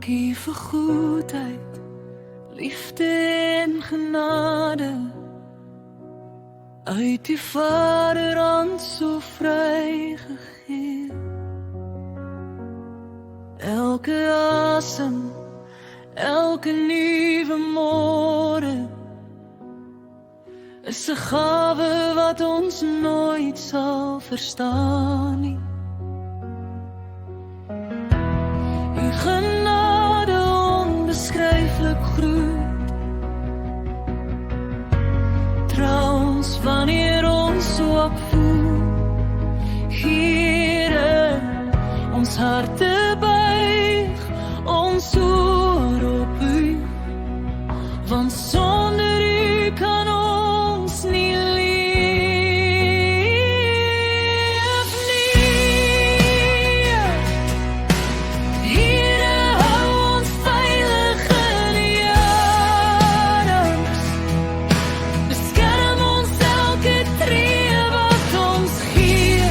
Dankie vir goedheid, liefde en genade. Uit die Vaderhand so vry gegee. Elke asem, elke nuwe môre is 'n gawe wat ons nooit sal verstaan nie. U genade onbeskryflik groot, trouens wanneer ons swak voel. Here, ons harte buig, ons oor op U, want sonder U kan ons nie leef nie. Here, hou ons veilig in U arms, beskerm ons elke tree wat ons gee,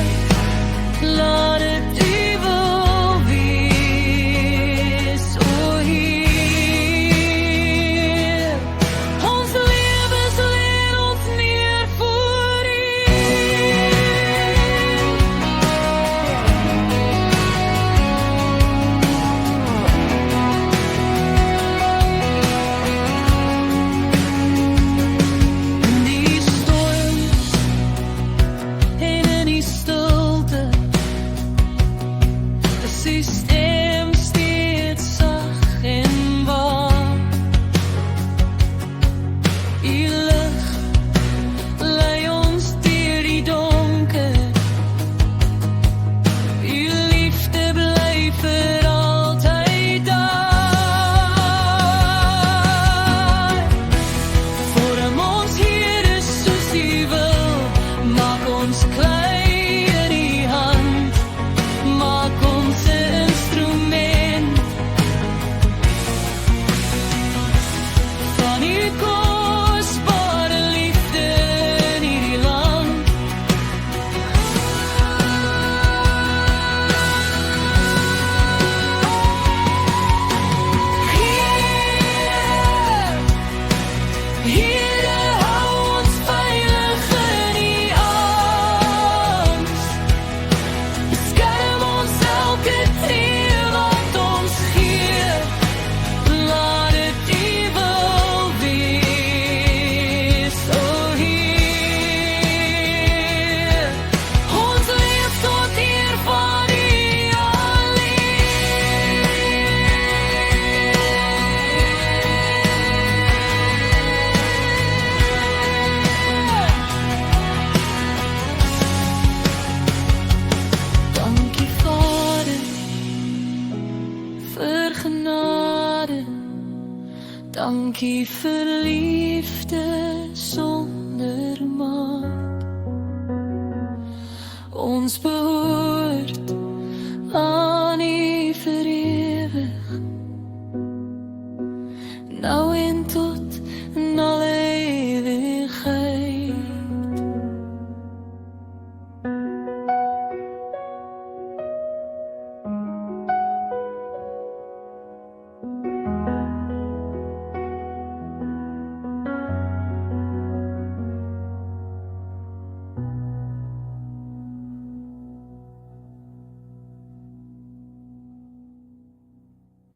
laat dit U wil wees, o Heer. Ons lewens lê ons neer voor U. In die storms en in die stilte is U stem steeds sag en waar. U lig lei ons deur die donker, U liefde bly vir altyd daar. Vorm ons Here soos U wil, maak ons klei in U hand, maak ons 'n instrument van U kosbare liefde in hierdie land. Here, hou ons veilig in U arms, beskerm ons elke tree wat ons gee, laat dit U wil wees, o Heer. Ons leef tot eer van U Dankie Vader vir genade, dankie vir liefde sonder maat. Ons behoort aan U vir ewig, nou en tot